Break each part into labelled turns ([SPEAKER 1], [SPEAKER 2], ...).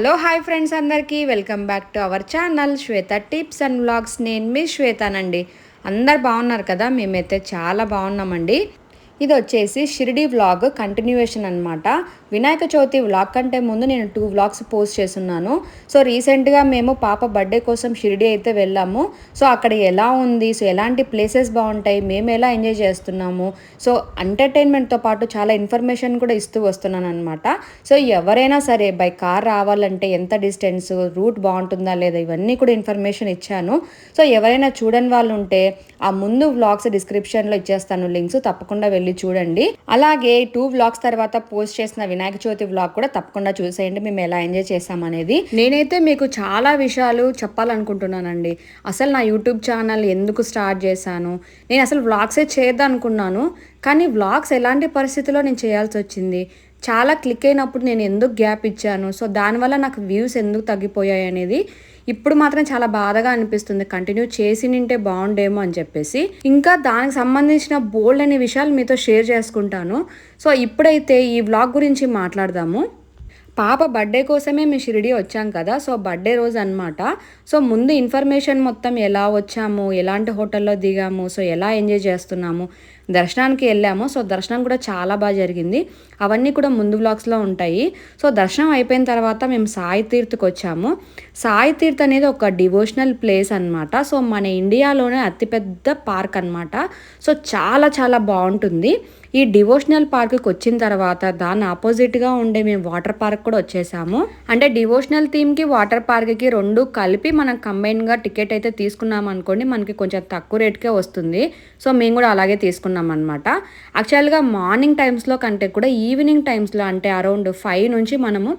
[SPEAKER 1] Hello hi friends అందరికీ welcome back to our channel Shweta tips and vlogs. నేను మీ శ్వేతానండి. అందరు బాగున్నారు కదా? మేమైతే చాలా బాగున్నామండి. ఇది వచ్చేసి షిరిడి వ్లాగ్ కంటిన్యూయేషన్ అనమాట. వినాయక చవితి వ్లాగ్ కంటే ముందు నేను 2 వ్లాగ్స్ పోస్ట్ చేస్తున్నాను. సో రీసెంట్గా మేము పాప బర్త్డే కోసం షిరిడి అయితే వెళ్ళాము. సో అక్కడ ఎలా ఉంది, సో ఎలాంటి ప్లేసెస్ బాగుంటాయి, మేము ఎలా ఎంజాయ్ చేస్తున్నాము, సో ఎంటర్టైన్మెంట్తో పాటు చాలా ఇన్ఫర్మేషన్ కూడా ఇస్తూ వస్తున్నాను అనమాట. సో ఎవరైనా సరే బై కార్ రావాలంటే ఎంత డిస్టెన్స్, రూట్ బాగుంటుందా లేదా, ఇవన్నీ కూడా ఇన్ఫర్మేషన్ ఇచ్చాను. సో ఎవరైనా చూడని వాళ్ళు ఉంటే ఆ ముందు వ్లాగ్స్ డిస్క్రిప్షన్లో ఇచ్చేస్తాను లింక్స్, తప్పకుండా వెళ్ళి చూడండి. అలాగే 2 వ్లాగ్స్ తర్వాత పోస్ట్ చేసిన వినాయక చవితి వ్లాగ్ కూడా తప్పకుండా చూసేయండి, మేము ఎలా ఎంజాయ్ చేసామనేది. నేనైతే మీకు చాలా విషయాలు చెప్పాలనుకుంటున్నానండి. అసలు నా యూట్యూబ్ ఛానల్ ఎందుకు స్టార్ట్ చేశాను, నేను అసలు వ్లాగ్సే చేద్దాం అనుకున్నాను, కానీ వ్లాగ్స్ ఎలాంటి పరిస్థితుల్లో నేను చేయాల్సి వచ్చింది, చాలా క్లిక్ అయినప్పుడు నేను ఎందుకు గ్యాప్ ఇచ్చాను, సో దానివల్ల నాకు వ్యూస్ ఎందుకు తగ్గిపోయాయి అనేది ఇప్పుడు మాత్రం చాలా బాధగా అనిపిస్తుంది. కంటిన్యూ చేసి నింటే బాగుండేమో అని చెప్పేసి ఇంకా దానికి సంబంధించిన బోల్డ్ అనే విషయాలు మీతో షేర్ చేసుకుంటాను. సో ఇప్పుడైతే ఈ వ్లాగ్ గురించి మాట్లాడదాము. పాప బర్త్డే కోసమే మేము షిరిడి వచ్చాం కదా, సో బర్త్డే రోజు అనమాట. సో ముందు ఇన్ఫర్మేషన్ మొత్తం ఎలా వచ్చాము, ఎలాంటి హోటల్లో దిగాము, సో ఎలా ఎంజాయ్ చేస్తున్నాము, దర్శనానికి వెళ్ళాము. సో దర్శనం కూడా చాలా బాగా జరిగింది. అవన్నీ కూడా ముందు వ్లాగ్స్లో ఉంటాయి. సో దర్శనం అయిపోయిన తర్వాత మేము సాయి తీర్థ్కి వచ్చాము. సాయి తీర్థ్ అనేది ఒక డివోషనల్ ప్లేస్ అనమాట. సో మన ఇండియాలోనే అతిపెద్ద పార్క్ అనమాట. సో చాలా చాలా బాగుంటుంది. ఈ డివోషనల్ పార్క్కి వచ్చిన తర్వాత దాని ఆపోజిట్గా ఉండే మేము వాటర్ పార్క్ కూడా వచ్చేసాము. అంటే డివోషనల్ థీమ్కి వాటర్ పార్క్కి రెండు కలిపి మనం కంబైన్గా టికెట్ అయితే తీసుకున్నాం అనుకోండి, మనకి కొంచెం తక్కువ రేట్కే వస్తుంది. సో మేము కూడా అలాగే తీసుకున్నాం అనమాట. యాక్చువల్గా మార్నింగ్ టైమ్స్లో కంటే కూడా ఈవినింగ్ టైమ్స్లో, అంటే అరౌండ్ 5 నుంచి మనము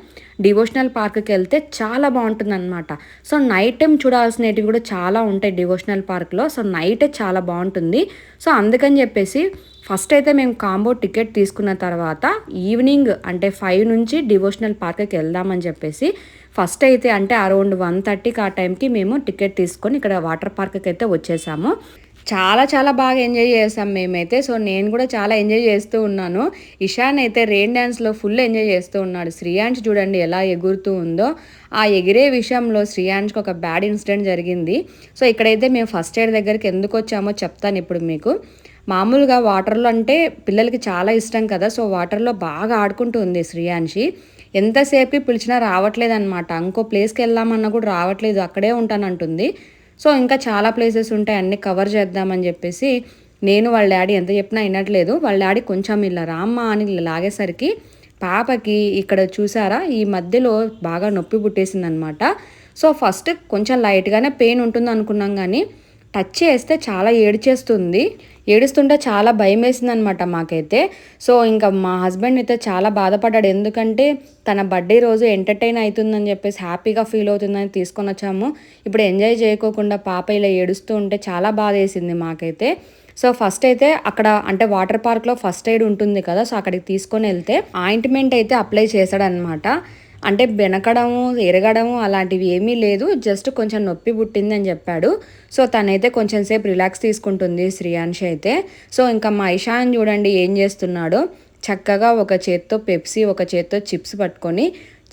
[SPEAKER 1] డివోషనల్ పార్క్కి వెళ్తే చాలా బాగుంటుంది అనమాట. సో నైట్ టైం చూడాల్సినవి కూడా చాలా ఉంటాయి డివోషనల్ పార్క్లో. సో నైటే చాలా బాగుంటుంది. సో అందుకని చెప్పేసి ఫస్ట్ అయితే మేము కాంబో టికెట్ తీసుకున్న తర్వాత ఈవినింగ్ అంటే 5 నుంచి డివోషనల్ పార్క్కి వెళ్దామని చెప్పేసి ఫస్ట్ అయితే అంటే అరౌండ్ 1:30కి ఆ టైంకి మేము టికెట్ తీసుకొని ఇక్కడ వాటర్ పార్క్కి అయితే వచ్చేసాము. చాలా చాలా బాగా ఎంజాయ్ చేసాం మేమైతే. సో నేను కూడా చాలా ఎంజాయ్ చేస్తూ ఉన్నాను. ఇషాన్ అయితే రెయిన్ డ్యాన్స్లో ఫుల్ ఎంజాయ్ చేస్తూ ఉన్నాడు. శ్రీయాంష్ చూడండి ఎలా ఎగురుతూ ఉందో. ఆ ఎగిరే విషయంలో శ్రీయాంష్కి ఒక బ్యాడ్ ఇన్సిడెంట్ జరిగింది. సో ఇక్కడైతే మేము ఫస్ట్ ఎయిడ్ దగ్గరికి ఎందుకు వచ్చామో చెప్తాను ఇప్పుడు మీకు. మామూలుగా వాటర్లో అంటే పిల్లలకి చాలా ఇష్టం కదా, సో వాటర్లో బాగా ఆడుకుంటూ ఉంది శ్రీయాంషి. ఎంతసేపుకి పిలిచినా రావట్లేదు అనమాట. ఇంకో ప్లేస్కి వెళ్దామన్నా కూడా రావట్లేదు, అక్కడే ఉంటానంటుంది. సో ఇంకా చాలా ప్లేసెస్ ఉంటాయి, అన్నీ కవర్ చేద్దామని చెప్పేసి నేను వాళ్ళ డాడీ ఎంత చెప్పినా వినట్లేదు. వాళ్ళ డాడీ కొంచెం ఇలా రామ్మ అని లాగేసరికి పాపకి ఇక్కడ చూసారా ఈ మధ్యలో బాగా నొప్పి పుట్టేసింది అనమాట. సో ఫస్ట్ కొంచెం లైట్గానే పెయిన్ ఉంటుంది అనుకున్నాం, కానీ టచ్ చేస్తే చాలా ఏడ్చేస్తుంది. ఏడుస్తుంటే చాలా భయం వేసింది అనమాట మాకైతే. సో ఇంకా మా హస్బెండ్ అయితే చాలా బాధపడ్డాడు, ఎందుకంటే తన బర్త్డే రోజు ఎంటర్టైన్ అవుతుందని చెప్పేసి హ్యాపీగా ఫీల్ అవుతుందని తీసుకొని వచ్చాము. ఇప్పుడు ఎంజాయ్ చేయకోకుండా పాప ఇలా ఏడుస్తూ ఉంటే చాలా బాధ వేసింది మాకైతే. సో ఫస్ట్ అయితే అక్కడ అంటే వాటర్ పార్క్లో ఫస్ట్ ఎయిడ్ ఉంటుంది కదా, సో అక్కడికి తీసుకొని వెళ్తే ఆయింట్మెంట్ అయితే అప్లై చేశాడనమాట. అంటే బెనకడము ఎరగడము అలాంటివి ఏమీ లేదు, జస్ట్ కొంచెం నొప్పి పుట్టింది అని చెప్పాడు. సో తనైతే కొంచెం సేపు రిలాక్స్ తీసుకుంటుంది శ్రీయాంష్ అయితే. సో ఇంకా మా ఇషాన్ చూడండి ఏం చేస్తున్నాడో, చక్కగా ఒక చేత్తో పెప్సీ ఒక చేత్తో చిప్స్ పట్టుకొని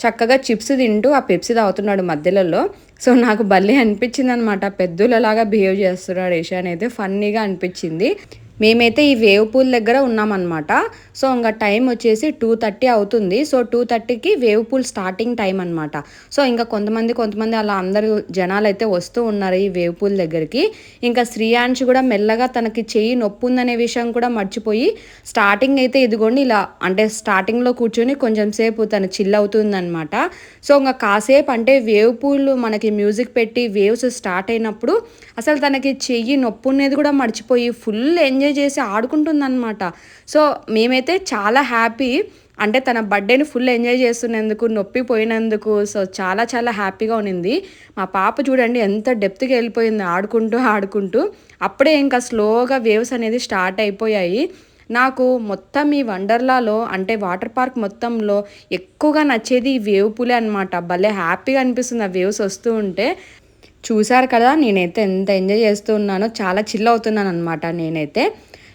[SPEAKER 1] చక్కగా చిప్స్ తింటూ ఆ పెప్సీ తాగుతున్నాడు మధ్యలో. సో నాకు భలే అనిపించింది అనమాట, పెద్దలలాగా బిహేవ్ చేస్తున్నాడు ఇషాన్ అయితే, ఫన్నీగా అనిపించింది. మేమైతే ఈ వేవ్ పూల్ దగ్గర ఉన్నామన్నమాట. సో ఇంకా టైం వచ్చేసి 2:30 అవుతుంది. సో 2:30కి వేవ్ పూల్ స్టార్టింగ్ టైం అనమాట. సో ఇంకా కొంతమంది అలా అందరూ జనాలు అయితే వస్తూ ఉన్నారు ఈ వేవ్ పూల్ దగ్గరికి. ఇంకా శ్రీయాంష్ కూడా మెల్లగా తనకి చెయ్యి నొప్పి ఉందనే విషయం కూడా మర్చిపోయి స్టార్టింగ్ అయితే ఇదిగోండి ఇలా అంటే స్టార్టింగ్లో కూర్చొని కొంచెం సేపు తను చిల్ అవుతుందన్నమాట. సో ఇంకా కాసేపు అంటే వేవ్ పూల్ మనకి మ్యూజిక్ పెట్టి వేవ్స్ స్టార్ట్ అయినప్పుడు అసలు తనకి చెయ్యి నొప్పి ఉన్నది కూడా మర్చిపోయి ఫుల్ ఎంజాయ్ చేసి ఆడుకుంటుందన్నమాట. సో మేమైతే చాలా హ్యాపీ, అంటే తన బర్త్డేని ఫుల్ ఎంజాయ్ చేస్తున్నందుకు, నొప్పి పోయినందుకు. సో చాలా చాలా హ్యాపీగా ఉన్నింది. మా పాప చూడండి ఎంత డెప్త్కి వెళ్ళిపోయింది ఆడుకుంటూ. అప్పుడే ఇంకా స్లోగా వేవ్స్ అనేది స్టార్ట్ అయిపోయాయి. నాకు మొత్తం ఈ వండర్లాలో అంటే వాటర్ పార్క్ మొత్తంలో ఎక్కువగా నచ్చేది ఈ వేవ్ పూలే అనమాట. భలే హ్యాపీగా అనిపిస్తుంది ఆ వేవ్స్ వస్తూ ఉంటే. చూసారు కదా నేనైతే ఎంత ఎంజాయ్ చేస్తూ ఉన్నానో, చాలా చిల్ అవుతున్నాను అనమాట నేనైతే.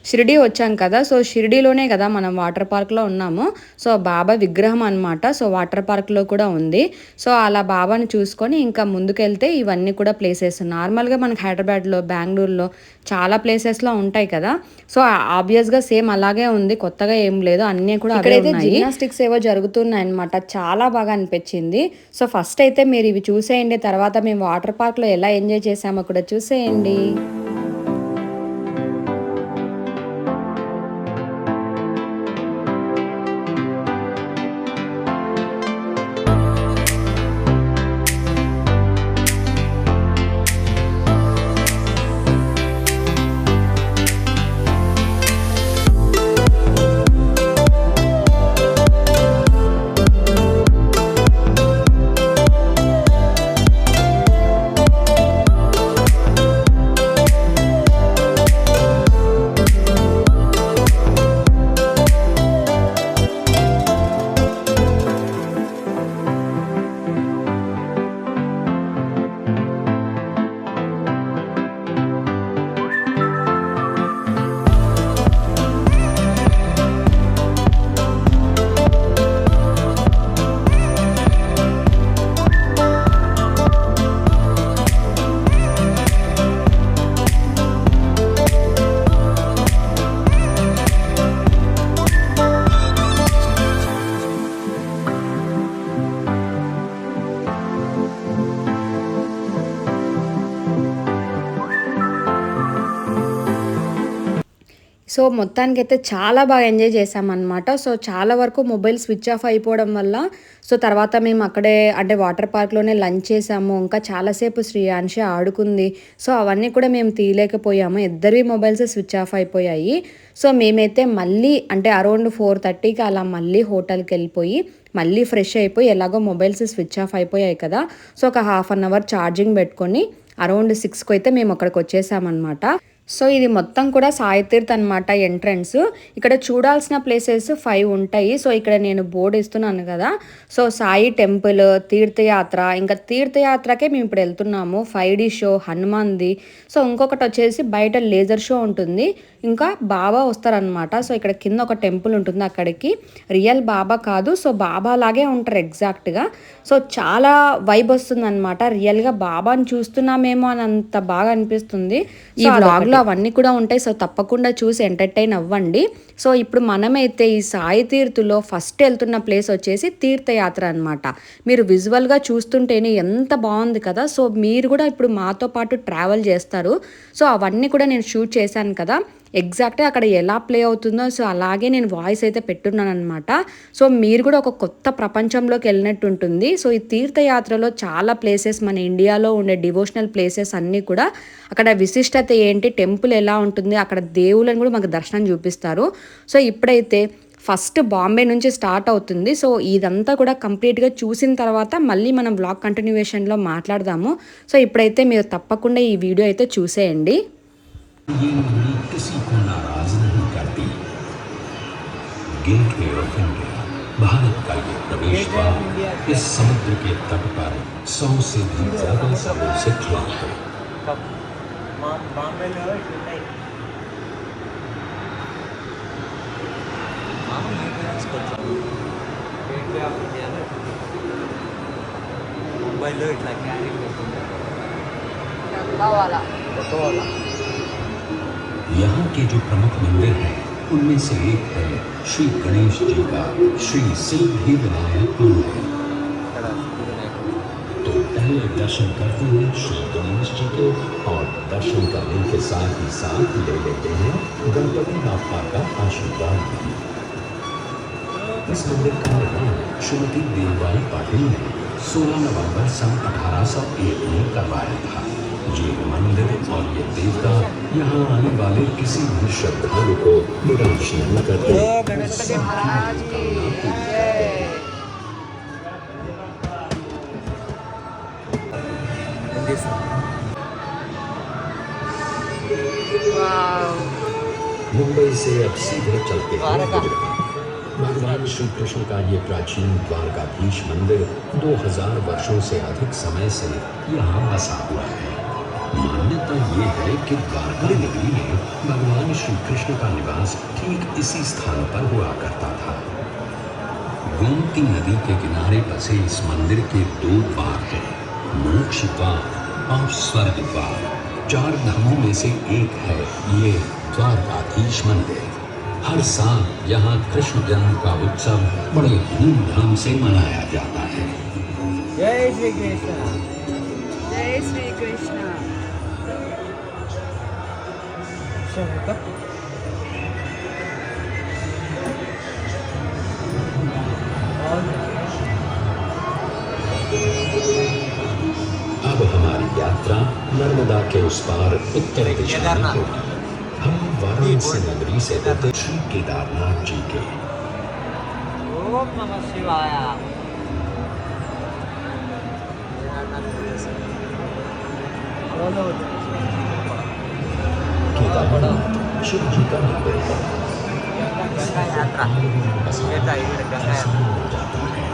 [SPEAKER 1] షిరిడీ వచ్చాం కదా, సో షిరిడీలోనే కదా మనం వాటర్ పార్క్లో ఉన్నాము. సో బాబా విగ్రహం అనమాట, సో వాటర్ పార్క్లో కూడా ఉంది. సో అలా బాబాని చూసుకొని ఇంకా ముందుకెళ్తే ఇవన్నీ కూడా ప్లేసెస్ నార్మల్గా మనకి హైదరాబాద్లో, బెంగళూరులో చాలా ప్లేసెస్లో ఉంటాయి కదా. సో ఆబ్వియస్గా సేమ్ అలాగే ఉంది, కొత్తగా ఏం లేదు, అన్నీ కూడా ఇక్కడైతే జిమ్నాస్టిక్స్ ఏవో జరుగుతున్నాయి అనమాట. చాలా బాగా అనిపించింది. సో ఫస్ట్ అయితే మీరు ఇవి చూసేయండి, తర్వాత మేము వాటర్ పార్క్లో ఎలా ఎంజాయ్ చేసామో కూడా చూసేయండి. సో మొత్తానికైతే చాలా బాగా ఎంజాయ్ చేసామన్నమాట. సో చాలా వరకు మొబైల్ స్విచ్ ఆఫ్ అయిపోవడం వల్ల సో తర్వాత మేము అక్కడే అంటే వాటర్ పార్క్లోనే లంచ్ చేసాము. ఇంకా చాలాసేపు శ్రీయాన్షి ఆడుకుంది. సో అవన్నీ కూడా మేము తీయలేకపోయాము, ఇద్దరివి మొబైల్స్ స్విచ్ ఆఫ్ అయిపోయాయి. సో మేమైతే మళ్ళీ అంటే అరౌండ్ 4:30కి అలా మళ్ళీ హోటల్కి వెళ్ళిపోయి మళ్ళీ ఫ్రెష్ అయిపోయి, ఎలాగో మొబైల్స్ స్విచ్ ఆఫ్ అయిపోయాయి కదా, సో ఒక 1/2 అవర్ ఛార్జింగ్ పెట్టుకొని అరౌండ్ 6కి అయితే మేము అక్కడికి వచ్చేసామన్నమాట. సో ఇది మొత్తం కూడా సాయి తీర్థ్ అనమాట ఎంట్రన్స్. ఇక్కడ చూడాల్సిన ప్లేసెస్ 5 ఉంటాయి. సో ఇక్కడ నేను బోర్డు ఇస్తున్నాను కదా, సో సాయి టెంపుల్, తీర్థయాత్ర, ఇంకా తీర్థయాత్రకే మేము ఇప్పుడు వెళ్తున్నాము. 5D show, హనుమాన్ది. సో ఇంకొకటి వచ్చేసి బయట లేజర్ షో ఉంటుంది, ఇంకా బాబా వస్తారనమాట. సో ఇక్కడ కింద ఒక టెంపుల్ ఉంటుంది, అక్కడికి రియల్ బాబా కాదు, సో బాబా లాగే ఉంటారు ఎగ్జాక్ట్గా. సో చాలా వైబ్ వస్తుంది అనమాట, రియల్గా బాబాని చూస్తున్నామేమో అని అంత బాగా అనిపిస్తుంది. ఈ వ్లాగ్లో అవన్నీ కూడా ఉంటాయి, సో తప్పకుండా చూసి ఎంటర్టైన్ అవ్వండి. సో ఇప్పుడు మనమైతే ఈ సాయి తీర్థులో ఫస్ట్ వెళ్తున్న ప్లేస్ వచ్చేసి తీర్థయాత్ర అనమాట. మీరు విజువల్గా చూస్తుంటేనే ఎంత బాగుంది కదా. సో మీరు కూడా ఇప్పుడు మాతో పాటు ట్రావెల్ చేస్తారు. సో అవన్నీ కూడా నేను షూట్ చేశాను కదా, ఎగ్జాక్ట్గా అక్కడ ఎలా ప్లే అవుతుందో సో అలాగే నేను వాయిస్ అయితే పెట్టున్నాను అనమాట. సో మీరు కూడా ఒక కొత్త ప్రపంచంలోకి వెళ్ళినట్టు ఉంటుంది. సో ఈ తీర్థయాత్రలో చాలా ప్లేసెస్, మన ఇండియాలో ఉండే డివోషనల్ ప్లేసెస్ అన్నీ కూడా అక్కడ విశిష్టత ఏంటి, టెంపుల్ ఎలా ఉంటుంది, అక్కడ దేవుళ్ళని కూడా మాకు దర్శనం చూపిస్తారు. సో ఇప్పుడైతే ఫస్ట్ బాంబే నుంచి స్టార్ట్ అవుతుంది. సో ఇదంతా కూడా కంప్లీట్గా చూసిన తర్వాత మళ్ళీ మనం వ్లాగ్ కంటిన్యూయేషన్లో మాట్లాడదాము. సో ఇప్పుడైతే మీరు తప్పకుండా ఈ వీడియో అయితే చూసేయండి.
[SPEAKER 2] ये उंगली किसी को नाराज नहीं करती। गेटवे ऑफ इंडिया, भारत का ये प्रवेश द्वार इस समुद्र के तट पर 100 से भी ज्यादा सालों से खुला है। यहाँ के जो प्रमुख मंदिर हैं उनमें से एक है श्री गणेश जी का श्री सिद्धिविनायक मंदिर। तो पहले दर्शन करते हैं श्री गणेश जी के, और दर्शन करने के साथ ही साथ ले लेते हैं गणपति बाप्पा का आशीर्वाद भी। इस मंदिर का निर्माण श्रीमती देवबाई पाटिल ने 16 नवंबर सन 1801 में करवाया था। ये मंदिर और ये देवता यहाँ आने वाले किसी भी श्रद्धालु को निराश नहीं करते। मुंबई से अब सीधे चलते हैं। भगवान श्री कृष्ण का ये प्राचीन द्वारकाधीश मंदिर 2000 वर्षों से अधिक समय से यहाँ बसा हुआ है। मान्यता ये है कि द्वारका नगरी में भगवान श्री कृष्ण का निवास ठीक इसी स्थान पर हुआ करता था। गोमती नदी के किनारे बसे इस मंदिर के 2 द्वार हैं, मोक्ष द्वार और स्वर्ग द्वार। 4 धामों में से एक है ये द्वारकाधीश मंदिर। हर साल यहाँ कृष्ण जन्म का उत्सव बड़े धूमधाम से मनाया जाता है।
[SPEAKER 3] जय श्री कृष्ण।
[SPEAKER 1] जय श्री कृष्ण।
[SPEAKER 2] अब हमारी यात्रा नर्मदा के उस पार उत्तर दिशा में होगी। हम वाराणसी नगरी से होते श्री केदारनाथ जी के।
[SPEAKER 3] ओम नमः शिवाय।
[SPEAKER 2] केदारनाथ शिव जी का मंदिर है।
[SPEAKER 3] गंगा यात्रा
[SPEAKER 2] जाता है।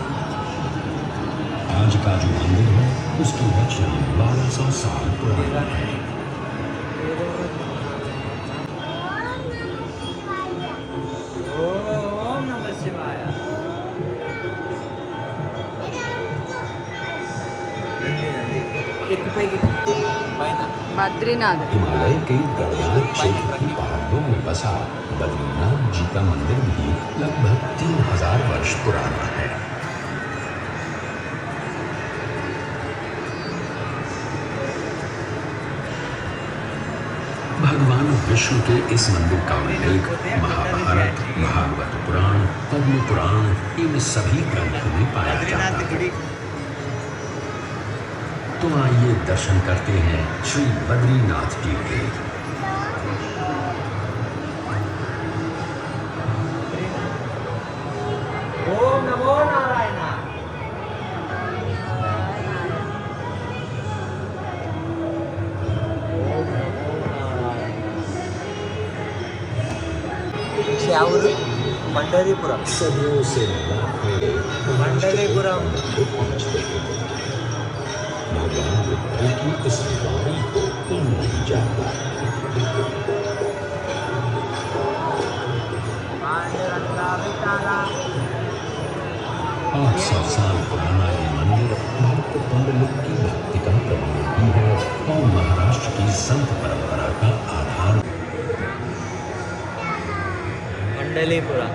[SPEAKER 2] आज का जो मंदिर है उसकी रचना 1200 साल पुरानी है।
[SPEAKER 3] ओम नमः शिवाय।
[SPEAKER 1] बद्रीनाथ।
[SPEAKER 2] हिमालय के गढ़वाल क्षेत्र की पहाड़ियों में बसा बद्रीनाथ जी का मंदिर भी लगभग 3000 वर्ष पुराना है। भगवान विष्णु के इस मंदिर का उल्लेख महाभारत, भागवत पुराण, पद्म पुराण इन सभी ग्रंथों में पाया जाता है। तो आइए दर्शन करते हैं श्री बद्रीनाथ जी के।
[SPEAKER 3] ओम नमो नारायण। श्यावुर पंढरीपुरम।
[SPEAKER 2] सदियों से
[SPEAKER 3] मंडलीपुरम।
[SPEAKER 2] भगवान बुद्ध की इस वाणी को कौन नहीं जानता। 800 साल पुराना ये मंदिर भक्त पुंडलिक की भक्ति का प्रमाण भी है और महाराष्ट्र की संत परंपरा का आधार।
[SPEAKER 3] मंडलीपुरम।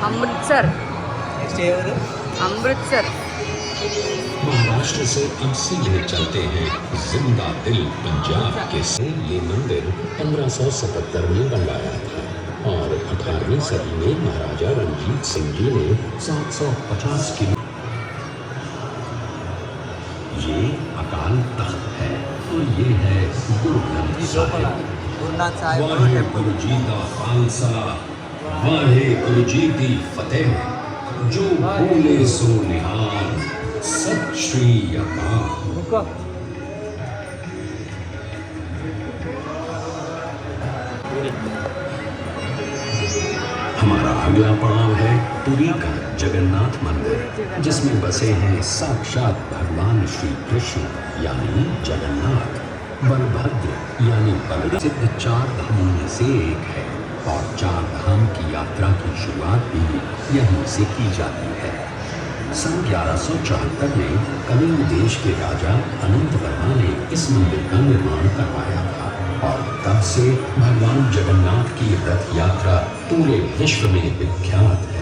[SPEAKER 1] अमृतसर। अमृतसर।
[SPEAKER 2] महाराष्ट्र से अब सीधे चलते हैं जिंदा दिल पंजाब के से। ये मंदिर 1577 में बनवाया था और 18वीं सदी में महाराजा रणजीत सिंह जी ने 750 किलो। ये अकाल तख्त है और ये है गुरु ग्रंथ साहिब। वाहे गुरु जी का खालसा, वाहे गुरु जी की फतेह। जो बोले सो निहाल, सत श्री अकाल। हमारा अगला पड़ाव है पुरी का जगन्नाथ मंदिर, जिसमें बसे हैं साक्षात भगवान श्री कृष्ण यानी जगन्नाथ। बलभद्र यानी बलसिद्ध 4 धामों में से एक है और 4 धाम की यात्रा की शुरुआत भी यहीं से की जाती है। सन 1174 में कलिंग देश के राजा अनंत वर्मा ने इस मंदिर का निर्माण करवाया था और तब से भगवान जगन्नाथ की रथ यात्रा पूरे विश्व में विख्यात है।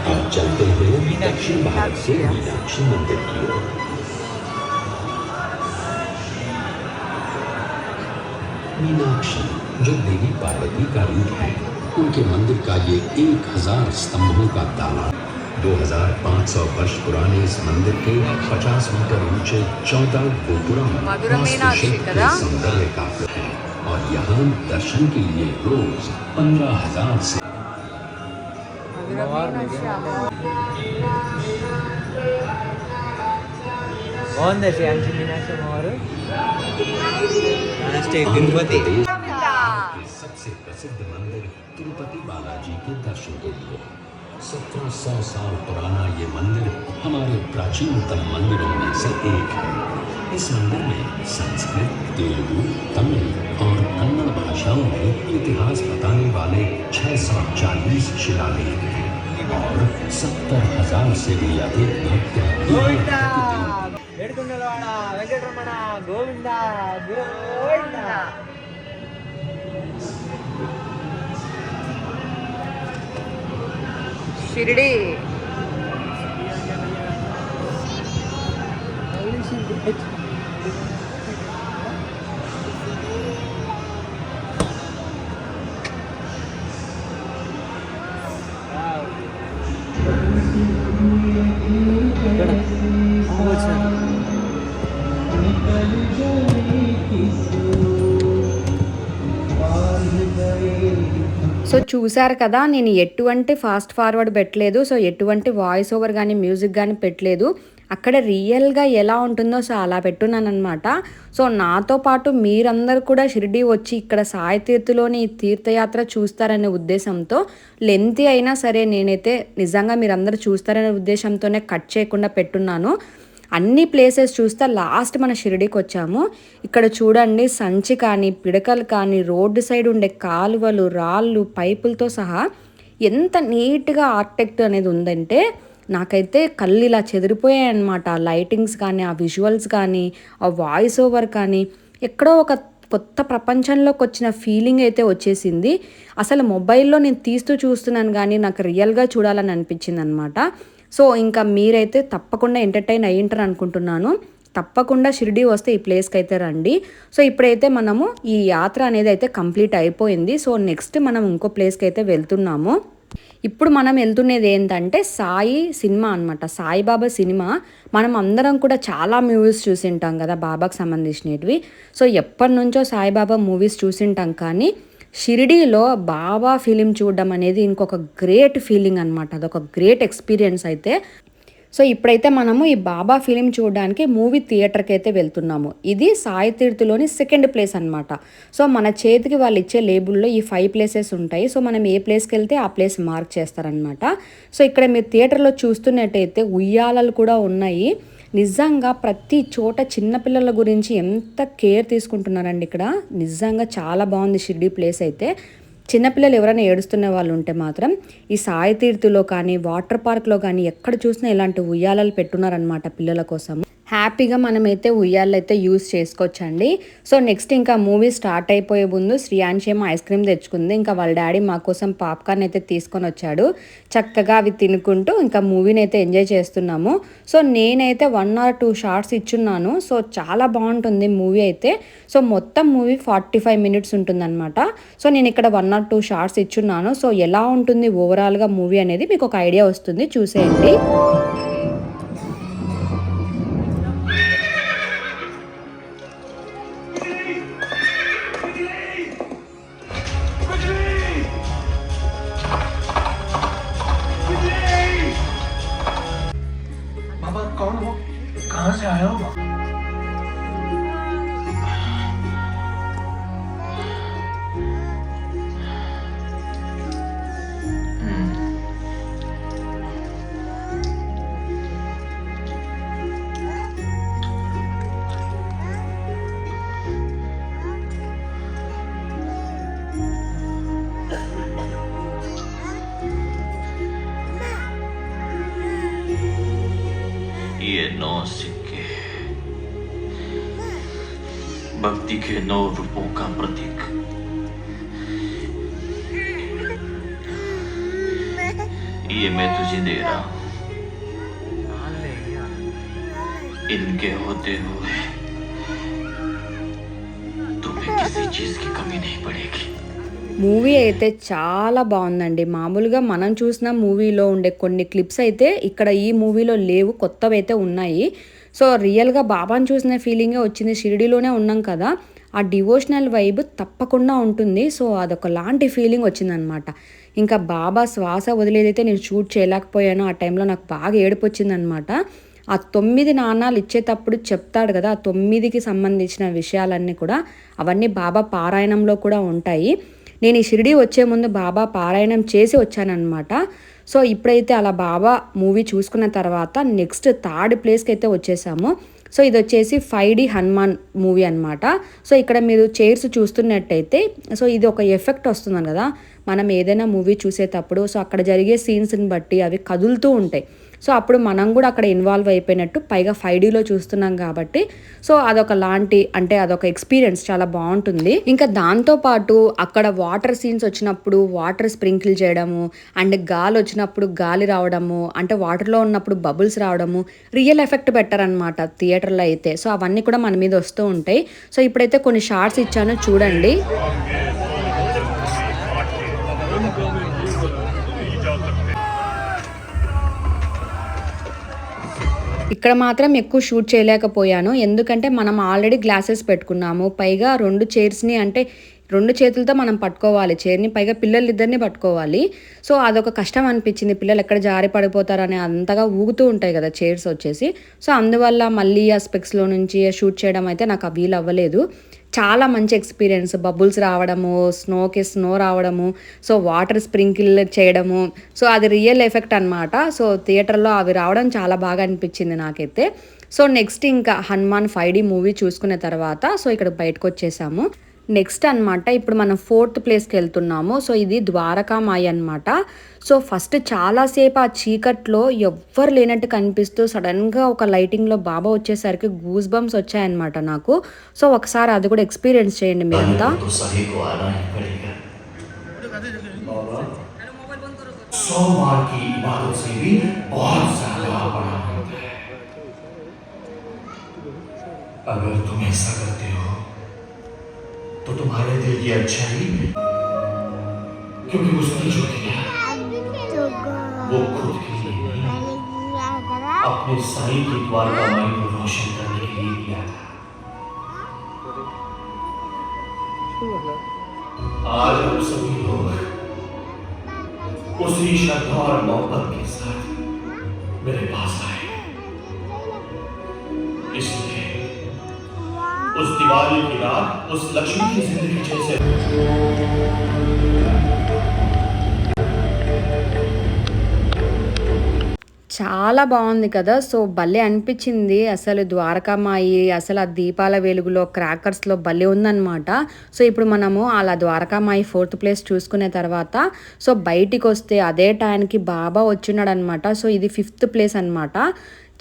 [SPEAKER 2] अब चलते हैं दक्षिण भारत से मीनाक्षी मंदिर की ओर। मीनाक्षी जो देवी पार्वती का रूप है, उनके मंदिर का ये 1000 स्तंभों का ताला 2500 वर्ष पुराने इस मंदिर के 50 मीटर ऊंचे 14 गोपुरम सौंदर्य का है और यहाँ दर्शन के लिए रोज 15,000 से
[SPEAKER 3] బాగుంది శ్రీయాంశి మీనాక్షి అమ్మవారు తిరుపతి
[SPEAKER 2] सबसे प्रसिद्ध मंदिर तिरुपति बालाजी के दर्शन के लिए 1700 साल पुराना ये मंदिर हमारे प्राचीनतम मंदिरों में से एक है। इस मंदिर में संस्कृत, तेलुगु, तमिल और कन्नड़ भाषाओं में इतिहास बताने वाले 640 शिलालेख हैं और 70,000 से भी अधिक भक्त
[SPEAKER 3] ఏడుకొండలవాడ వెంకటరమణ గోవింద గోవింద
[SPEAKER 1] షిరిడి సో చూసారు కదా, నేను ఎటువంటి ఫాస్ట్ ఫార్వర్డ్ పెట్టలేదు. సో ఎటువంటి వాయిస్ ఓవర్ కానీ మ్యూజిక్ కానీ పెట్టలేదు. అక్కడ రియల్గా ఎలా ఉంటుందో సో అలా పెట్టున్నాను అనమాట. సో నాతో పాటు మీరందరూ కూడా షిరిడి వచ్చి ఇక్కడ సాయి తీర్థలోని తీర్థయాత్ర చూస్తారనే ఉద్దేశంతో లెంతీ అయినా సరే నేనైతే నిజంగా మీరందరూ చూస్తారనే ఉద్దేశంతోనే కట్ చేయకుండా పెట్టున్నాను. అన్ని ప్లేసెస్ చూస్తే లాస్ట్ మన షిరిడీకి వచ్చాము. ఇక్కడ చూడండి, సంచి కానీ పిడకలు కానీ రోడ్డు సైడ్ ఉండే కాలువలు, రాళ్ళు, పైపులతో సహా ఎంత నీట్గా ఆర్కిటెక్ట్ అనేది ఉందంటే నాకైతే కళ్ళు ఇలా చెదిరిపోయాయి అన్నమాట. ఆ లైటింగ్స్ కానీ, ఆ విజువల్స్ కానీ, ఆ వాయిస్ ఓవర్ కానీ ఎక్కడో ఒక కొత్త ప్రపంచంలోకి వచ్చిన ఫీలింగ్ అయితే వచ్చేసింది. అసలు మొబైల్లో నేను తీస్తూ చూస్తున్నాను కానీ నాకు రియల్గా చూడాలని అనిపించింది అనమాట. సో ఇంకా మీరైతే తప్పకుండా ఎంటర్టైన్ అయ్యింటారు అనుకుంటున్నాను. తప్పకుండా షిరిడి వస్తే ఈ ప్లేస్కి అయితే రండి. సో ఇప్పుడైతే మనము ఈ యాత్ర అనేది అయితే కంప్లీట్ అయిపోయింది. సో నెక్స్ట్ మనం ఇంకో ప్లేస్కి అయితే వెళ్తున్నాము. ఇప్పుడు మనం వెళ్తున్నది ఏంటంటే సాయి సినిమా అనమాట. సాయిబాబా సినిమా. మనం అందరం కూడా చాలా మూవీస్ చూసింటాం కదా బాబాకి సంబంధించినవి. సో ఎప్పటి నుంచో సాయిబాబా మూవీస్ చూసింటాం, కానీ షిరిడీలో బాబా ఫిలిం చూడడం అనేది ఇంకొక గ్రేట్ ఫీలింగ్ అనమాట. అదొక గ్రేట్ ఎక్స్పీరియన్స్ అయితే. సో ఇప్పుడైతే మనము ఈ బాబా ఫిలిం చూడడానికి మూవీ థియేటర్కి అయితే వెళ్తున్నాము. ఇది సాయి తీర్థలోని సెకండ్ ప్లేస్ అనమాట. సో మన చేతికి వాళ్ళు ఇచ్చే లేబుల్లో ఈ 5 ప్లేసెస్ ఉంటాయి. సో మనం ఏ ప్లేస్కి వెళ్తే ఆ ప్లేస్ మార్క్ చేస్తారనమాట. సో ఇక్కడ మీరు థియేటర్లో చూస్తున్నట్టయితే ఉయ్యాలలు కూడా ఉన్నాయి. నిజంగా ప్రతి చోట చిన్నపిల్లల గురించి ఎంత కేర్ తీసుకుంటున్నారండి ఇక్కడ. నిజంగా చాలా బాగుంది షిరిడి ప్లేస్ అయితే. చిన్నపిల్లలు ఎవరైనా ఏడుస్తున్న వాళ్ళు ఉంటే మాత్రం ఈ సాయి తీర్థులో కానీ వాటర్ పార్క్లో కానీ ఎక్కడ చూసినా ఇలాంటి ఉయ్యాలలు పెట్టున్నారనమాట పిల్లల కోసం. హ్యాపీగా మనమైతే ఉయ్యాలు అయితే యూస్ చేసుకోవచ్చండి. సో నెక్స్ట్ ఇంకా మూవీ స్టార్ట్ అయిపోయే ముందు శ్రీయాంశి ఏమో ఐస్ క్రీమ్ తెచ్చుకుంది. ఇంకా వాళ్ళ డాడీ మా కోసం పాప్కార్న్ అయితే తీసుకొని వచ్చాడు. చక్కగా అవి తినుకుంటూ ఇంకా మూవీని అయితే ఎంజాయ్ చేస్తున్నాము. సో నేనైతే 1 or 2 షార్ట్స్ ఇచ్చున్నాను. సో చాలా బాగుంటుంది మూవీ అయితే. సో మొత్తం మూవీ 45 minutes ఉంటుందన్నమాట. సో నేను ఇక్కడ 1 or 2 షార్ట్స్ ఇచ్చున్నాను. సో ఎలా ఉంటుంది ఓవరాల్గా మూవీ అనేది మీకు ఒక ఐడియా వస్తుంది, చూసేయండి.
[SPEAKER 4] कौन हो? कहाँ से आया हो?
[SPEAKER 5] ये 9 सिक्के भक्ति के 9 रूपों का प्रतीक। ये मैं तुझे दे रहा हूं। इनके होते हुए तुम्हें किसी चीज की कमी नहीं पड़ेगी।
[SPEAKER 1] మూవీ అయితే చాలా బాగుందండి. మామూలుగా మనం చూసిన మూవీలో ఉండే కొన్ని క్లిప్స్ అయితే ఇక్కడ ఈ మూవీలో లేవు, కొత్తవి అయితే ఉన్నాయి. సో రియల్గా బాబాని చూసిన ఫీలింగే వచ్చింది. షిరిడీలోనే ఉన్నాం కదా, ఆ డివోషనల్ వైబ్ తప్పకుండా ఉంటుంది. సో అదొక లాంటి ఫీలింగ్ వచ్చిందనమాట. ఇంకా బాబా శ్వాస వదిలేదైతే నేను షూట్ చేయలేకపోయాను. ఆ టైంలో నాకు బాగా ఏడుపు వచ్చిందనమాట. ఆ 9 నాణాలు ఇచ్చేటప్పుడు చెప్తాడు కదా, ఆ 9కి సంబంధించిన విషయాలన్నీ కూడా అవన్నీ బాబా పారాయణంలో కూడా ఉంటాయి. నేను ఈ షిరిడి వచ్చే ముందు బాబా పారాయణం చేసి వచ్చానన్నమాట. సో ఇప్పుడైతే అలా బాబా మూవీ చూసుకున్న తర్వాత నెక్స్ట్ థర్డ్ ప్లేస్కి అయితే వచ్చేసాము. సో ఇది వచ్చేసి 5D హనుమాన్ మూవీ అనమాట. సో ఇక్కడ మీరు చైర్స్ చూస్తున్నట్టయితే సో ఇది ఒక ఎఫెక్ట్ వస్తుంది కదా, మనం ఏదైనా మూవీ చూసేటప్పుడు సో అక్కడ జరిగే సీన్స్ని బట్టి అవి కదులుతూ ఉంటాయి. సో అప్పుడు మనం కూడా అక్కడ ఇన్వాల్వ్ అయిపోయినట్టు, పైగా 5Dలో చూస్తున్నాం కాబట్టి సో అదొక లాంటి అంటే అదొక ఎక్స్పీరియన్స్ చాలా బాగుంటుంది. ఇంకా దాంతోపాటు అక్కడ వాటర్ సీన్స్ వచ్చినప్పుడు వాటర్ స్ప్రింకిల్ చేయడము అండ్ గాలి వచ్చినప్పుడు గాలి రావడము, అంటే వాటర్లో ఉన్నప్పుడు బబుల్స్ రావడము, రియల్ ఎఫెక్ట్ పెట్టారనమాట థియేటర్లో అయితే. సో అవన్నీ కూడా మన మీద వస్తూ ఉంటాయి. సో ఇప్పుడైతే కొన్ని షార్ట్స్ ఇచ్చాను చూడండి. ఇక్కడ మాత్రం ఎక్కువ షూట్ చేయలేకపోయాను, ఎందుకంటే మనం ఆల్రెడీ గ్లాసెస్ పెట్టుకున్నాము. పైగా 2 చైర్స్ని అంటే 2 చేతులతో మనం పట్టుకోవాలి చైర్ని, పైగా పిల్లలిద్దరిని పట్టుకోవాలి. సో అదొక కష్టం అనిపించింది. పిల్లలు ఎక్కడ జారి పడిపోతారని అంతగా ఊగుతూ ఉంటాయి కదా చైర్స్ వచ్చేసి. సో అందువల్ల మళ్ళీ ఆ స్పెక్స్లో నుంచి షూట్ చేయడం అయితే నాకు వీలు అవ్వలేదు. చాలా మంచి ఎక్స్పీరియన్స్, బబుల్స్ రావడము, స్నోకి స్నో రావడము, సో వాటర్ స్ప్రింకిల్ చేయడము, సో అది రియల్ ఎఫెక్ట్ అనమాట. సో థియేటర్లో అవి రావడం చాలా బాగా అనిపించింది నాకైతే. సో నెక్స్ట్ ఇంకా హనుమాన్ 5D మూవీ చూసుకున్న తర్వాత సో ఇక్కడ బయటకు వచ్చేసాము. నెక్స్ట్ అనమాట ఇప్పుడు మనం 4th ప్లేస్కి వెళ్తున్నాము. సో ఇది ద్వారకామాయి అనమాట. సో ఫస్ట్ చాలాసేపు ఆ చీకట్లో ఎవ్వరు లేనట్టు కనిపిస్తూ సడన్గా ఒక లైటింగ్లో బాబా వచ్చేసరికి గూస్ బంప్స్ వచ్చాయన్నమాట నాకు. సో ఒకసారి అది కూడా ఎక్స్పీరియన్స్ చేయండి మీరంతా.
[SPEAKER 5] तो सभी को आना ही पड़ेगा।
[SPEAKER 4] 100 बार की इबादत से भी बहुत ज्यादा बड़ा होता है। अगर तुम ऐसा करते हो तो तुम्हारे दिल की अच्छाई, क्योंकि उसने जो किया वो खुद के लिए नहीं, अपने साईं की द्वारकामाई को रोशन करने के लिए किया था। आज हम सभी लोग उसी श्रद्धा और मोहब्बत के साथ मेरे पास आए, इसलिए उस दिवाली की रात उस लक्ष्मी की जिंदगी जैसे
[SPEAKER 1] చాలా బాగుంది కదా. సో భలే అనిపించింది అసలు ద్వారకామాయి, అసలు ఆ దీపాల వెలుగులో క్రాకర్స్లో భలే ఉందన్నమాట. సో ఇప్పుడు మనము అలా ద్వారకామాయి 4th ప్లేస్ చూసుకునే తర్వాత సో బయటికి వస్తే అదే టైంకి బాబా వచ్చినాడు అనమాట. సో ఇది 5th ప్లేస్ అనమాట.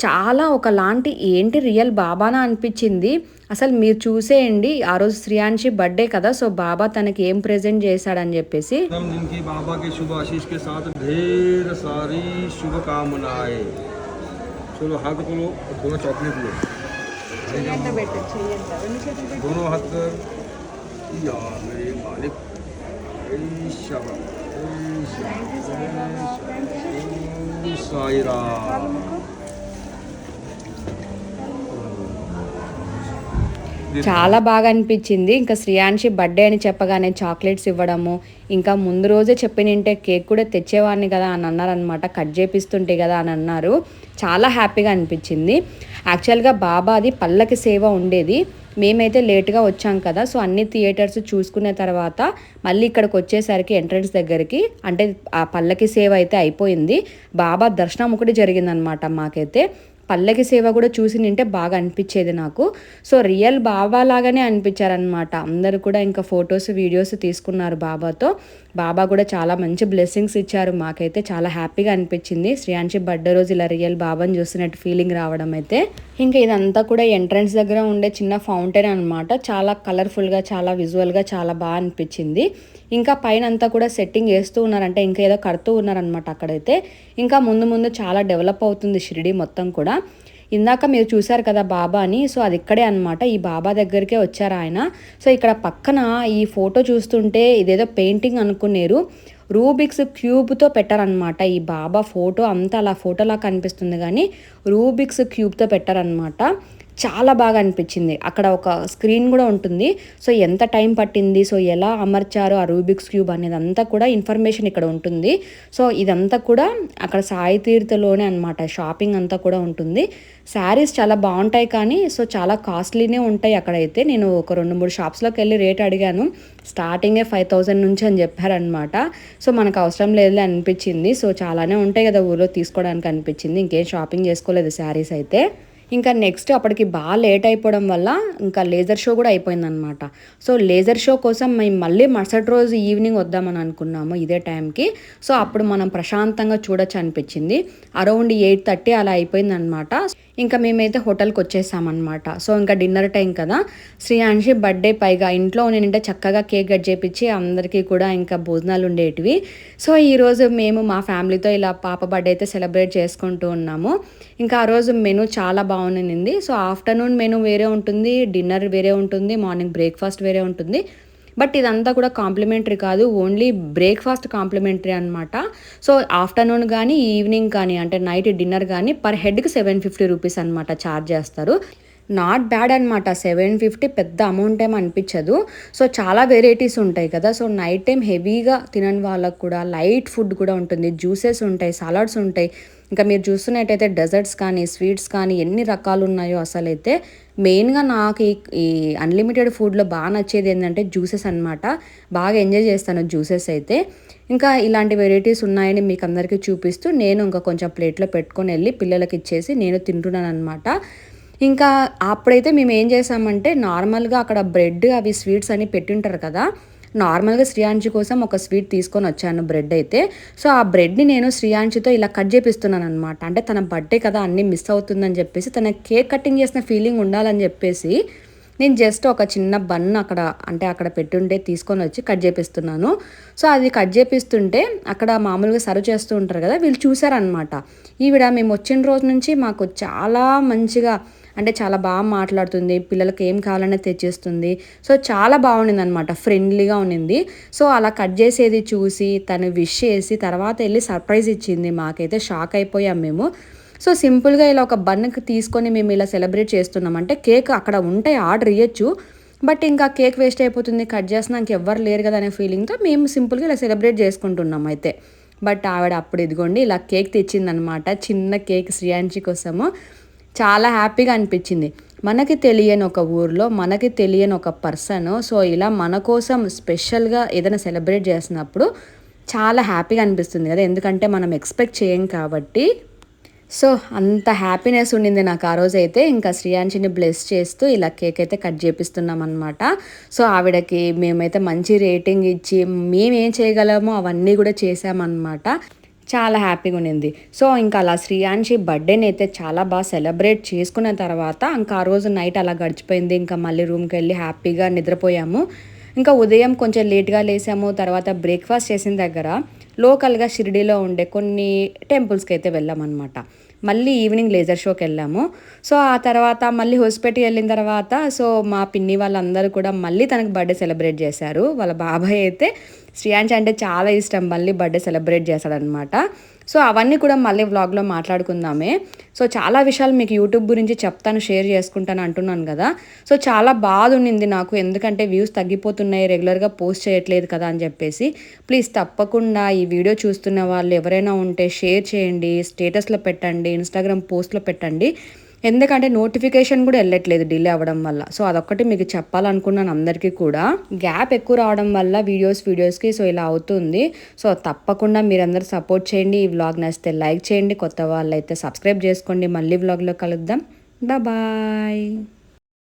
[SPEAKER 1] చాలా ఒకలాంటి ఏంటి రియల్ బాబానా అనిపించింది. అసలు మీరు చూసేయండి, ఆ రోజు శ్రియాంశి బర్త్డే కదా, సో బాబా తనకి ఏం ప్రెజెంట్ చేశాడని చెప్పేసి.
[SPEAKER 6] जिनकी बाबा के शुभ आशीष के साथ ढेर सारी शुभकामनाएं। चलो हाथ को लो और थोड़ा चॉकलेट लो, दोनों हाथ कर या मेरे मालिक। साई राम।
[SPEAKER 1] చాలా బాగా అనిపించింది. ఇంకా శ్రియాంశి బర్త్డే అని చెప్పగానే చాక్లెట్స్ ఇవ్వడము, ఇంకా ముందు రోజే చెప్పినంటే కేక్ కూడా తెచ్చేవాడిని కదా అని అన్నారనమాట, కట్ చేపిస్తుంటే కదా అని అన్నారు. చాలా హ్యాపీగా అనిపించింది. యాక్చువల్గా బాబాది పల్లకి సేవ ఉండేది, మేమైతే లేట్గా వచ్చాం కదా. సో అన్ని థియేటర్స్ చూసుకునే తర్వాత మళ్ళీ ఇక్కడికి వచ్చేసరికి ఎంట్రన్స్ దగ్గరికి అంటే ఆ పల్లకి సేవ అయితే అయిపోయింది. బాబా దర్శనం ఒకటి జరిగిందనమాట మాకైతే. పల్లకి సేవ కూడా చూసి నింటే బాగా అనిపించేది నాకు. సో రియల్ బాబా లాగానే అనిపించారనమాట అందరూ కూడా. ఇంకా ఫొటోస్ వీడియోస్ తీసుకున్నారు బాబాతో. బాబా కూడా చాలా మంచి బ్లెస్సింగ్స్ ఇచ్చారు మాకైతే. చాలా హ్యాపీగా అనిపించింది శ్రియాంశి బర్త్డే రోజు ఇలా రియల్ బాబాని చూస్తున్నట్టు ఫీలింగ్ రావడం అయితే. ఇంకా ఇదంతా కూడా ఎంట్రన్స్ దగ్గర ఉండే చిన్న ఫౌంటైన్ అనమాట. చాలా కలర్ఫుల్గా చాలా విజువల్గా చాలా బాగా అనిపించింది. ఇంకా పైన అంతా కూడా సెట్టింగ్ వేస్తూ ఉన్నారంటే ఇంకా ఏదో కడుతూ ఉన్నారనమాట అక్కడైతే. ఇంకా ముందు ముందు చాలా డెవలప్ అవుతుంది షిరిడి మొత్తం కూడా. ఇందాక మీరు చూసారు కదా బాబాని, సో అది ఇక్కడే అనమాట, ఈ బాబా దగ్గరికే వచ్చారు ఆయన. సో ఇక్కడ పక్కన ఈ ఫోటో చూస్తుంటే ఇదేదో పెయింటింగ్ అనుకునేరు, రూబిక్స్ క్యూబ్తో పెట్టారనమాట. ఈ బాబా ఫోటో అంతా అలా ఫోటోలా కనిపిస్తుంది కానీ రూబిక్స్ క్యూబ్తో పెట్టారనమాట. చాలా బాగా అనిపించింది. అక్కడ ఒక స్క్రీన్ కూడా ఉంటుంది. సో ఎంత టైం పట్టింది, సో ఎలా అమర్చారు ఆ రూబిక్స్ క్యూబ్ అనేది అంతా కూడా ఇన్ఫర్మేషన్ ఇక్కడ ఉంటుంది. సో ఇదంతా కూడా అక్కడ సాయి తీర్థలోనే అనమాట, షాపింగ్ అంతా కూడా ఉంటుంది. శారీస్ చాలా బాగుంటాయి కానీ సో చాలా కాస్ట్లీనే ఉంటాయి అక్కడైతే. నేను ఒక 2-3 షాప్స్లోకి వెళ్ళి రేట్ అడిగాను, స్టార్టింగే 5000 నుంచి అని చెప్పారనమాట. సో మనకు అవసరం లేదులే అనిపించింది. సో చాలానే ఉంటాయి కదా ఊళ్ళో తీసుకోవడానికి అనిపించింది. ఇంకేం షాపింగ్ చేసుకోలేదు శారీస్ అయితే. ఇంకా నెక్స్ట్ అప్పటికి బాగా లేట్ అయిపోవడం వల్ల ఇంకా లేజర్ షో కూడా అయిపోయిందనమాట. సో లేజర్ షో కోసం మేము మళ్ళీ మరుసటి రోజు ఈవినింగ్ వద్దామని అనుకున్నాము ఇదే టైంకి. సో అప్పుడు మనం ప్రశాంతంగా చూడొచ్చు అనిపించింది. అరౌండ్ 8:30 అలా అయిపోయిందనమాట. ఇంకా మేమైతే హోటల్కి వచ్చేసామన్నమాట. సో ఇంకా డిన్నర్ టైం కదా, శ్రీయాన్షి బర్త్డే, పైగా ఇంట్లో ఉండింటే చక్కగా కేక్ కట్ చేపించి అందరికీ కూడా ఇంకా భోజనాలు ఉండేటివి. సో ఈరోజు మేము మా ఫ్యామిలీతో ఇలా పాప బర్త్డే అయితే సెలబ్రేట్ చేసుకుంటూ ఉన్నాము. ఇంకా ఆ రోజు మెనూ చాలా బాగుండింది. సో ఆఫ్టర్నూన్ మెనూ వేరే ఉంటుంది, డిన్నర్ వేరే ఉంటుంది, మార్నింగ్ బ్రేక్ఫాస్ట్ వేరే ఉంటుంది. బట్ ఇదంతా కూడా కాంప్లిమెంటరీ కాదు, ఓన్లీ బ్రేక్ఫాస్ట్ కాంప్లిమెంటరీ అనమాట. సో ఆఫ్టర్నూన్ కానీ ఈవినింగ్ కానీ అంటే నైట్ డిన్నర్ కానీ పర్ హెడ్కి 750 రూపీస్ అనమాట ఛార్జ్ చేస్తారు. నాట్ బ్యాడ్ అనమాట. 750 పెద్ద అమౌంట్ ఏం అనిపించదు. సో చాలా వెరైటీస్ ఉంటాయి కదా. సో నైట్ టైం హెవీగా తినని వాళ్ళకు కూడా లైట్ ఫుడ్ కూడా ఉంటుంది, జ్యూసెస్ ఉంటాయి, సలాడ్స్ ఉంటాయి. ఇంకా మీరు చూస్తున్నట్టయితే డెజర్ట్స్ కానీ స్వీట్స్ కానీ ఎన్ని రకాలు ఉన్నాయో అసలైతే. మెయిన్గా నాకు ఈ అన్లిమిటెడ్ ఫుడ్లో బాగా నచ్చేది ఏంటంటే జ్యూసెస్ అనమాట. బాగా ఎంజాయ్ చేస్తాను జ్యూసెస్ అయితే. ఇంకా ఇలాంటి వెరైటీస్ ఉన్నాయని మీకు అందరికీ చూపిస్తూ నేను ఇంకా కొంచెం ప్లేట్లో పెట్టుకొని వెళ్ళి పిల్లలకి ఇచ్చేసి నేను తింటున్నాను అనమాట. ఇంకా అప్పుడైతే మేము ఏం చేసామంటే నార్మల్గా అక్కడ బ్రెడ్ అవి స్వీట్స్ అని పెట్టింటారు కదా, నార్మల్గా శ్రీయాన్షి కోసం ఒక స్వీట్ తీసుకొని వచ్చాను, బ్రెడ్ అయితే. సో ఆ బ్రెడ్ని నేను శ్రీయాన్షితో ఇలా కట్ చేపిస్తున్నాను అనమాట. అంటే తన బర్త్డే కదా అన్నీ మిస్ అవుతుందని చెప్పేసి, తన కేక్ కటింగ్ చేసిన ఫీలింగ్ ఉండాలని చెప్పేసి నేను జస్ట్ ఒక చిన్న బన్ అక్కడ పెట్టుంటే తీసుకొని వచ్చి కట్ చేపిస్తున్నాను. సో అది కట్ చేపిస్తుంటే అక్కడ మామూలుగా సర్వ్ చేస్తూ ఉంటారు కదా, వీళ్ళు చూసారనమాట. ఈవిడ మేము వచ్చిన రోజు నుంచి మాకు చాలా మంచిగా అంటే చాలా బాగా మాట్లాడుతుంది, పిల్లలకి ఏం కావాలనే తెచ్చేస్తుంది. సో చాలా బాగుండింది అనమాట, ఫ్రెండ్లీగా ఉండింది. సో అలా కట్ చేసేది చూసి తను విష్ చేసి తర్వాత వెళ్ళి సర్ప్రైజ్ ఇచ్చింది. మాకైతే షాక్ అయిపోయాం మేము. సో సింపుల్గా ఇలా ఒక బన్కి తీసుకొని మేము ఇలా సెలబ్రేట్ చేస్తున్నాం. అంటే కేక్ అక్కడ ఉంటే ఆర్డర్ ఇవ్వచ్చు, బట్ ఇంకా కేక్ వేస్ట్ అయిపోతుంది, కట్ చేసినాక ఎవ్వరు లేరు కదా అనే ఫీలింగ్తో మేము సింపుల్గా ఇలా సెలబ్రేట్ చేసుకుంటున్నాం అయితే. బట్ ఆవిడ అప్పుడు ఇదిగోండి ఇలా కేక్ తెచ్చిందనమాట, చిన్న కేక్ శ్రీయాన్షి కోసము. చాలా హ్యాపీగా అనిపించింది. మనకి తెలియని ఒక ఊర్లో మనకి తెలియని ఒక పర్సన్ సో ఇలా మన కోసం స్పెషల్గా ఏదైనా సెలబ్రేట్ చేసినప్పుడు చాలా హ్యాపీగా అనిపిస్తుంది కదా, ఎందుకంటే మనం ఎక్స్పెక్ట్ చేయం కాబట్టి. సో అంత హ్యాపీనెస్ ఉండింది నాకు ఆ రోజు అయితే. ఇంకా శ్రీయాన్షిని బ్లెస్ చేస్తూ ఇలా కేక్ అయితే కట్ చేపిస్తున్నాం అనమాట. సో ఆవిడకి మేమైతే మంచి రేటింగ్ ఇచ్చి మేమేం చేయగలమో అవన్నీ కూడా చేసామన్నమాట. చాలా హ్యాపీగా ఉండింది. సో ఇంకా అలా శ్రీయాన్షి బర్త్డేని అయితే చాలా బాగా సెలబ్రేట్ చేసుకున్న తర్వాత ఇంకా ఆ రోజు నైట్ అలా గడిచిపోయింది. ఇంకా మళ్ళీ రూమ్కి వెళ్ళి హ్యాపీగా నిద్రపోయాము. ఇంకా ఉదయం కొంచెం లేట్గా లేసాము. తర్వాత బ్రేక్ఫాస్ట్ చేసిన దగ్గర లోకల్గా షిరిడీలో ఉండే కొన్ని టెంపుల్స్కి అయితే వెళ్ళామన్నమాట. మళ్ళీ ఈవినింగ్ లేజర్ షోకి వెళ్ళాము. సో ఆ తర్వాత మళ్ళీ హోస్పేటకి వెళ్ళిన తర్వాత సో మా పిన్ని వాళ్ళందరూ కూడా మళ్ళీ తనకు బర్త్డే సెలబ్రేట్ చేశారు. వాళ్ళ బాబాయ్ అయితే శ్రీయాన్షి అంటే చాలా ఇష్టం, మళ్ళీ బర్త్డే సెలబ్రేట్ చేశాడనమాట. సో అవన్నీ కూడా మళ్ళీ వ్లాగ్లో మాట్లాడుకుందామే. సో చాలా విషయాలు మీకు యూట్యూబ్ గురించి చెప్తాను, షేర్ చేసుకుంటాను అంటున్నాను కదా. సో చాలా బాధ ఉండింది నాకు, ఎందుకంటే వ్యూస్ తగ్గిపోతున్నాయి, రెగ్యులర్గా పోస్ట్ చేయట్లేదు కదా అని చెప్పేసి. ప్లీజ్ తప్పకుండా ఈ వీడియో చూస్తున్న వాళ్ళు ఎవరైనా ఉంటే షేర్ చేయండి, స్టేటస్లో పెట్టండి, ఇన్స్టాగ్రామ్ పోస్ట్లో పెట్టండి. ఎందుకంటే నోటిఫికేషన్ కూడా వెళ్ళట్లేదు డిలే అవ్వడం వల్ల. సో అదొక్కటి మీకు చెప్పాలనుకున్నాను అందరికీ కూడా. గ్యాప్ ఎక్కువ రావడం వల్ల వీడియోస్కి సో ఇలా అవుతుంది. సో తప్పకుండా మీరందరూ సపోర్ట్ చేయండి. ఈ వ్లాగ్ నచ్చితే లైక్ చేయండి, కొత్త వాళ్ళు అయితే సబ్స్క్రైబ్ చేసుకోండి. మళ్ళీ వ్లాగ్లో కలుద్దాం. బాయ్.